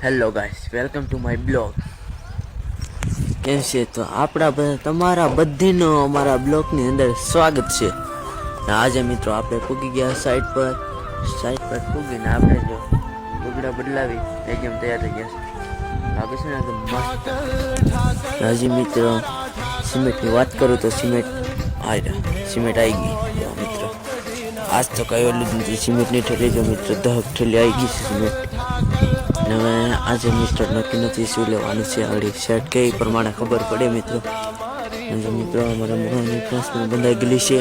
Hello guys, welcome to my blog. કેમ છે? તો આપણા તમારા બધીનો અમારા બ્લોગની અંદર સ્વાગત છે. આજે મિત્રો આપણે પૂગી ગયા સાઈડ પર પૂગીને આપણે જો લુગડા બદલાવી એકદમ તૈયાર થઈ ગયા છે. લાગે છે ને એકદમ મસ્ત. હજી મિત્રો સિમેન્ટની વાત કરું તો સિમેન્ટ આવી ગઈ મિત્રો. આજ તો કઈ ઓલું નથી, સિમેન્ટની ઠેલી જો મિત્રો 10 ઠેલી આવી ગઈ છે સિમેન્ટ. હવે આજે મિત્રો નક્કી નથી શું લેવાનું છે, આવડી શર્ટ કે એ પ્રમાણે ખબર પડે મિત્રો. મિત્રો અમારા મોહનની ટ્રાન્સફર બંધાઈ ગયેલી છે.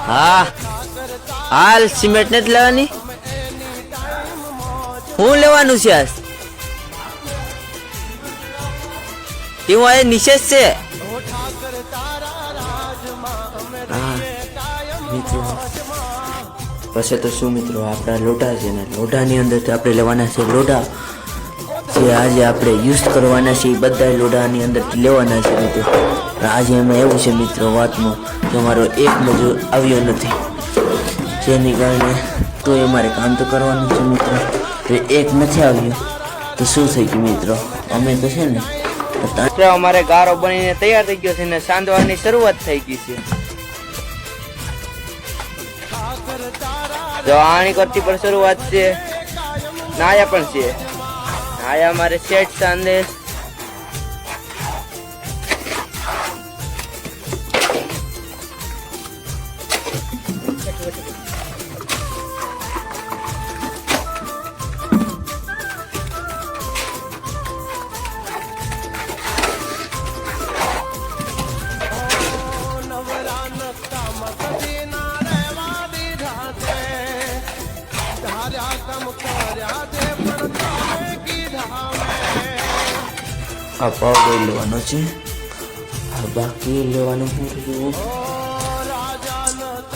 હા હાલ સિમેન્ટ નથી લેવાની, હું લેવાનું છે આજ તેવું આ નિશેષ છે. હા મિત્રો પછી તો શું મિત્રો, આપણા લોઢા છે ને લોઢાની અંદરથી આપણે લેવાના છે લોઢા જે આજે આપણે યુઝ કરવાના છે. એ બધા લોઢાની અંદરથી લેવાના છે મિત્રો. આજે એમાં એવું છે મિત્રો વાતમાં કે અમારો એક મજૂર આવ્યો નથી, જેની કારણે તો એ મારે કામ તો કરવાનું છે મિત્રો. તો એક નથી આવ્યું તો શું થઈ ગયું મિત્રો, અમે તો છે ને અમારે ગારો બનીને તૈયાર થઈ ગયો છે ને સાંધવાની શરૂઆત થઈ ગઈ છે. જો આની કરતી પણ શરૂઆત છે, નાયા પણ છે. નાયા અમારે સેટ સાંધે આ પાવડર લેવાનો છે. બાકી લેવાનું શું થયું,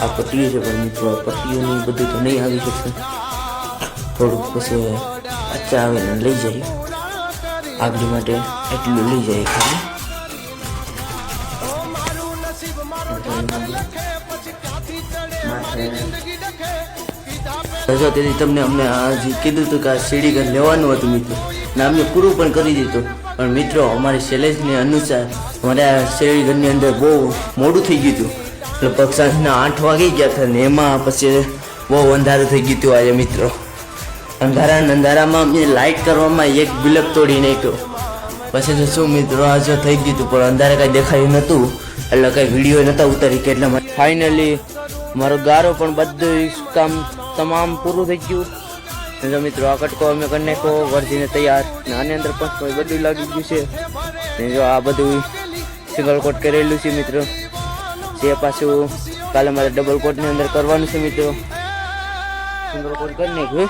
આ પટ્ટીઓ છે પણ મિત્રો આ પટ્ટીઓની બધું તો નહીં આવી શકશે. થોડુંક પછી અચ્છા આવે ને લઈ જાય, આગળ માટે એટલું લઈ જાય ખાલી. તેથી તમને અમને કીધું હતું કે આ સીડી ઘર લેવાનું હતું મિત્રો, ને અમને પૂરું પણ કરી દીધું. પણ મિત્રો અમારી સેલેન્સને અનુસાર અમારા શેરી ઘરની અંદર બહુ મોડું થઈ ગયું હતું. લગભગ સાંજના 8 વાગી ગયા હતા ને એમાં પછી બહુ અંધારું થઈ ગયું હતું આજે મિત્રો. અંધારામાં અમને લાઇટ કરવામાં એક બિલક તોડી નાખ્યો. પછી તો શું મિત્રો આજે થઈ ગયું હતું, પણ અંધારે કાંઈ દેખાયું નહોતું એટલે કાંઈ વિડીયો નહોતા ઉતારી કે એટલા માટે ફાઇનલી મારો ગારો પણ બધું કામ તમામ પૂરું થઈ ગયું. જો મિત્રો આ કટકો અમે કરી નાખ્યો વર્જીને તૈયાર, ને આની અંદર પણ બધું લાગી ગયું છે. ને જો આ બધું સિંગલ કોટ કરેલું છે મિત્રો. જે પાછું કાલે મારે ડબલ કોટની અંદર કરવાનું છે મિત્રો. સિંગલ કોટ કરી નાખ્યું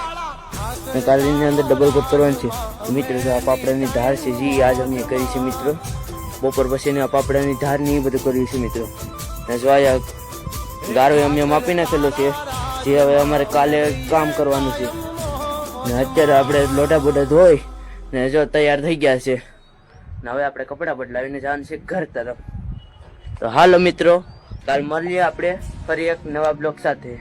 ને કાલેની અંદર ડબલ કોટ કરવાનું છે મિત્રો. જો આ પાપડાની ધાર છે જે આજ અમે કરી છે મિત્રો. બપોર પછીની આ પાપડાની ધારની એ બધું કર્યું છે મિત્રો. ને જો આ ગારો અમે માપી નાખેલો છે, જે હવે અમારે કાલે કામ કરવાનું છે. ને અત્યારે આપણે લોટા બોટા ધોઈ ને જો તૈયાર થઈ ગયા છે. ને હવે આપણે કપડાં બદલાવીને જવાનું છે ઘર તરફ. તો હાલો મિત્રો, કાલ મળીએ આપણે ફરી એક નવા બ્લોગ સાથે.